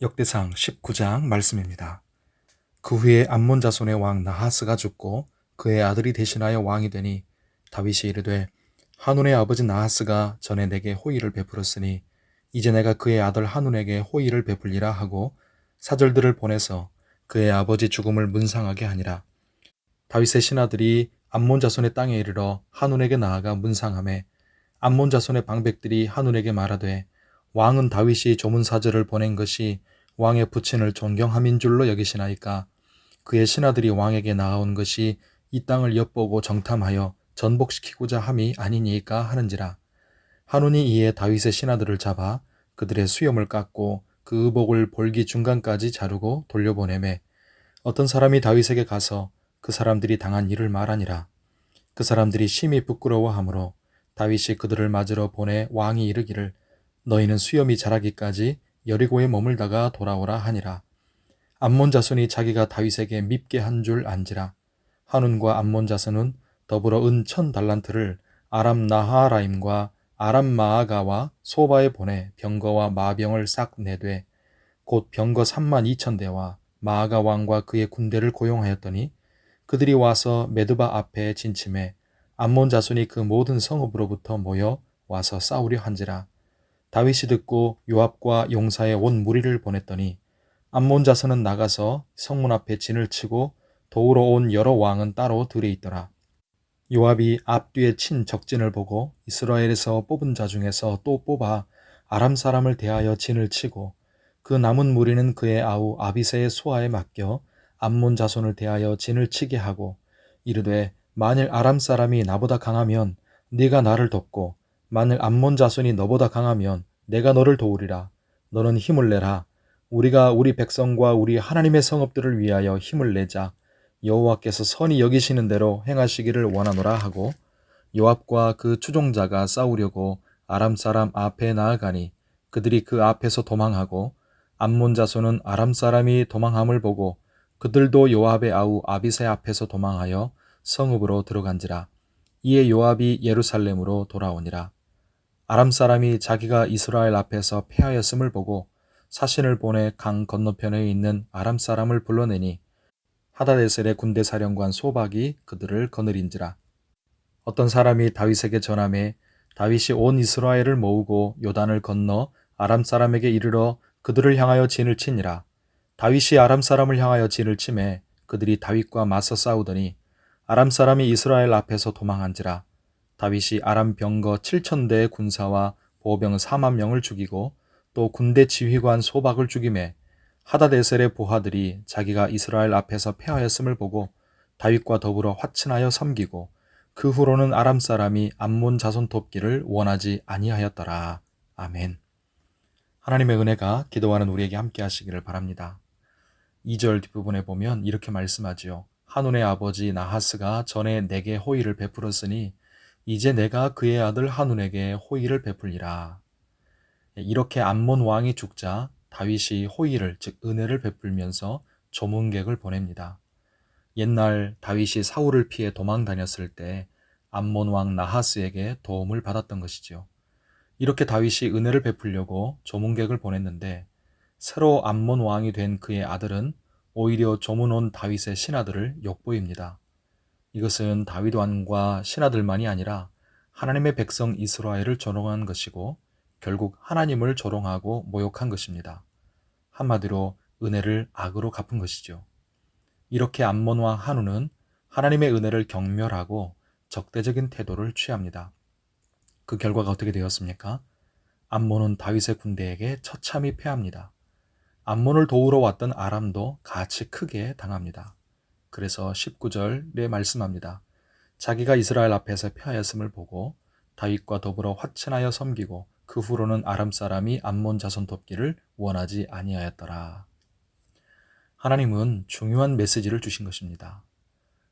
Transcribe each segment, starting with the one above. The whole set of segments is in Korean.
역대상 19장 말씀입니다. 그 후에 암몬 자손의 왕 나하스가 죽고 그의 아들이 대신하여 왕이 되니 다윗이 이르되 한운의 아버지 나하스가 전에 내게 호의를 베풀었으니 이제 내가 그의 아들 한운에게 호의를 베풀리라 하고 사절들을 보내서 그의 아버지 죽음을 문상하게 하니라. 다윗의 신하들이 암몬 자손의 땅에 이르러 한운에게 나아가 문상하매 암몬 자손의 방백들이 한운에게 말하되 왕은 다윗이 조문사절을 보낸 것이 왕의 부친을 존경함인 줄로 여기시나이까. 그의 신하들이 왕에게 나아온 것이 이 땅을 엿보고 정탐하여 전복시키고자 함이 아니니까 하는지라. 한운이 이에 다윗의 신하들을 잡아 그들의 수염을 깎고 그 의복을 볼기 중간까지 자르고 돌려보내매 어떤 사람이 다윗에게 가서 그 사람들이 당한 일을 말하니라. 그 사람들이 심히 부끄러워하므로 다윗이 그들을 맞으러 보내 왕이 이르기를 너희는 수염이 자라기까지 여리고에 머물다가 돌아오라 하니라. 암몬 자손이 자기가 다윗에게 밉게 한 줄 안지라. 한운과 암몬 자손은 더불어 은 1000달란트를 아람 나하라임과 아람 마아가와 소바에 보내 병거와 마병을 싹 내되 곧 병거 32,000대와 마아가 왕과 그의 군대를 고용하였더니 그들이 와서 메드바 앞에 진침해 암몬 자손이 그 모든 성읍으로부터 모여 와서 싸우려 한지라. 다윗이 듣고 요압과 용사의 온 무리를 보냈더니 암몬 자손은 나가서 성문 앞에 진을 치고 도우러 온 여러 왕은 따로 들에 있더라. 요압이 앞뒤에 친 적진을 보고 이스라엘에서 뽑은 자 중에서 또 뽑아 아람 사람을 대하여 진을 치고 그 남은 무리는 그의 아우 아비새의 소아에 맡겨 암몬 자손을 대하여 진을 치게 하고 이르되 만일 아람 사람이 나보다 강하면 네가 나를 돕고 만일 암몬 자손이 너보다 강하면 내가 너를 도우리라. 너는 힘을 내라. 우리가 우리 백성과 우리 하나님의 성읍들을 위하여 힘을 내자. 여호와께서 선히 여기시는 대로 행하시기를 원하노라 하고 요압과 그 추종자가 싸우려고 아람 사람 앞에 나아가니 그들이 그 앞에서 도망하고 암몬 자손은 아람 사람이 도망함을 보고 그들도 요압의 아우 아비새 앞에서 도망하여 성읍으로 들어간지라. 이에 요압이 예루살렘으로 돌아오니라. 아람 사람이 자기가 이스라엘 앞에서 패하였음을 보고 사신을 보내 강 건너편에 있는 아람 사람을 불러내니 하다데셀의 군대 사령관 소박이 그들을 거느린지라. 어떤 사람이 다윗에게 전하매 다윗이 온 이스라엘을 모으고 요단을 건너 아람 사람에게 이르러 그들을 향하여 진을 치니라. 다윗이 아람 사람을 향하여 진을 치매 그들이 다윗과 맞서 싸우더니 아람 사람이 이스라엘 앞에서 도망한지라. 다윗이 아람 병거 7,000대의 군사와 보병 4만 명을 죽이고 또 군대 지휘관 소박을 죽이매 하다데셀의 부하들이 자기가 이스라엘 앞에서 패하였음을 보고 다윗과 더불어 화친하여 섬기고 그 후로는 아람 사람이 암몬 자손 돕기를 원하지 아니하였더라. 아멘. 하나님의 은혜가 기도하는 우리에게 함께 하시기를 바랍니다. 2절 뒷부분에 보면 이렇게 말씀하지요. 한운의 아버지 나하스가 전에 내게 호의를 베풀었으니 이제 내가 그의 아들 한운에게 호의를 베풀리라. 이렇게 암몬 왕이 죽자 다윗이 호의를 즉 은혜를 베풀면서 조문객을 보냅니다. 옛날 다윗이 사울을 피해 도망 다녔을 때 암몬 왕 나하스에게 도움을 받았던 것이죠. 이렇게 다윗이 은혜를 베풀려고 조문객을 보냈는데 새로 암몬 왕이 된 그의 아들은 오히려 조문 온 다윗의 신하들을 욕보입니다. 이것은 다윗 왕과 신하들만이 아니라 하나님의 백성 이스라엘을 조롱한 것이고 결국 하나님을 조롱하고 모욕한 것입니다. 한마디로 은혜를 악으로 갚은 것이죠. 이렇게 암몬 왕 한우는 하나님의 은혜를 경멸하고 적대적인 태도를 취합니다. 그 결과가 어떻게 되었습니까? 암몬은 다윗의 군대에게 처참히 패합니다. 암몬을 도우러 왔던 아람도 같이 크게 당합니다. 그래서 19절에 말씀합니다. 자기가 이스라엘 앞에서 패하였음을 보고 다윗과 더불어 화친하여 섬기고 그 후로는 아람 사람이 암몬 자손 돕기를 원하지 아니하였더라. 하나님은 중요한 메시지를 주신 것입니다.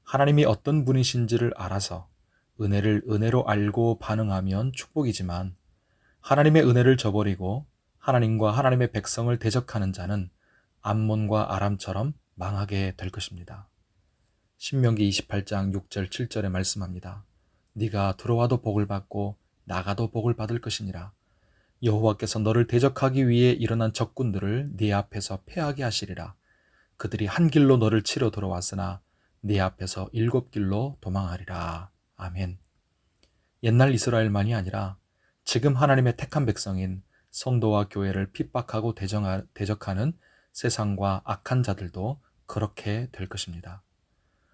하나님이 어떤 분이신지를 알아서 은혜를 은혜로 알고 반응하면 축복이지만 하나님의 은혜를 저버리고 하나님과 하나님의 백성을 대적하는 자는 암몬과 아람처럼 망하게 될 것입니다. 신명기 28장 6절 7절에 말씀합니다. 네가 들어와도 복을 받고 나가도 복을 받을 것이니라. 여호와께서 너를 대적하기 위해 일어난 적군들을 네 앞에서 패하게 하시리라. 그들이 한 길로 너를 치러 들어왔으나 네 앞에서 7길로 도망하리라. 아멘. 옛날 이스라엘만이 아니라 지금 하나님의 택한 백성인 성도와 교회를 핍박하고 대적하는 세상과 악한 자들도 그렇게 될 것입니다.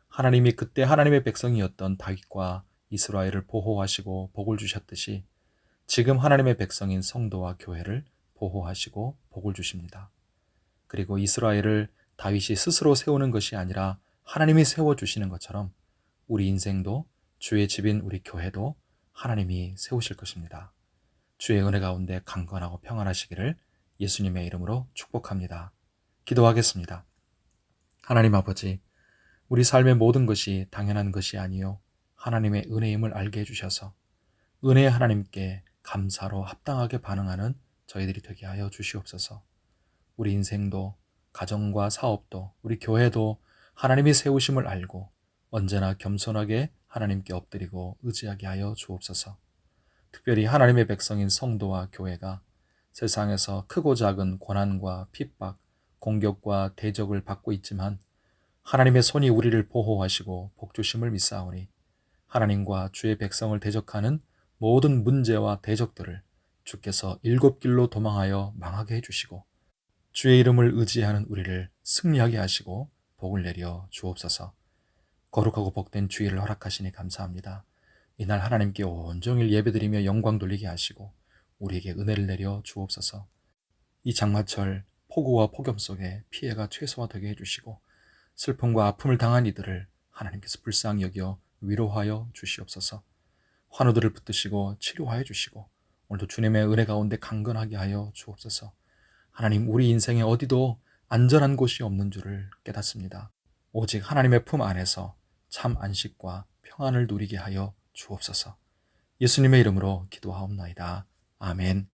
하나님이 그때 하나님의 백성이었던 다윗과 이스라엘을 보호하시고 복을 주셨듯이 지금 하나님의 백성인 성도와 교회를 보호하시고 복을 주십니다. 그리고 이스라엘을 다윗이 스스로 세우는 것이 아니라 하나님이 세워주시는 것처럼 우리 인생도 주의 집인 우리 교회도 하나님이 세우실 것입니다. 주의 은혜 가운데 강건하고 평안하시기를 예수님의 이름으로 축복합니다. 기도하겠습니다. 하나님 아버지, 우리 삶의 모든 것이 당연한 것이 아니요 하나님의 은혜임을 알게 해주셔서 은혜의 하나님께 감사로 합당하게 반응하는 저희들이 되게 하여 주시옵소서. 우리 인생도 가정과 사업도 우리 교회도 하나님이 세우심을 알고 언제나 겸손하게 하나님께 엎드리고 의지하게 하여 주옵소서. 특별히 하나님의 백성인 성도와 교회가 세상에서 크고 작은 고난과 핍박, 공격과 대적을 받고 있지만 하나님의 손이 우리를 보호하시고 복주심을 믿사오니 하나님과 주의 백성을 대적하는 모든 문제와 대적들을 주께서 7길로 도망하여 망하게 해주시고 주의 이름을 의지하는 우리를 승리하게 하시고 복을 내려 주옵소서. 거룩하고 복된 주일을 허락하시니 감사합니다. 이날 하나님께 온종일 예배드리며 영광 돌리게 하시고 우리에게 은혜를 내려 주옵소서. 이 장마철 폭우와 폭염 속에 피해가 최소화되게 해주시고 슬픔과 아픔을 당한 이들을 하나님께서 불쌍히 여겨 위로하여 주시옵소서. 환우들을 붙드시고 치료하여 주시고 오늘도 주님의 은혜 가운데 강건하게 하여 주옵소서. 하나님, 우리 인생에 어디도 안전한 곳이 없는 줄을 깨닫습니다. 오직 하나님의 품 안에서 참 안식과 평안을 누리게 하여 주옵소서. 예수님의 이름으로 기도하옵나이다. 아멘.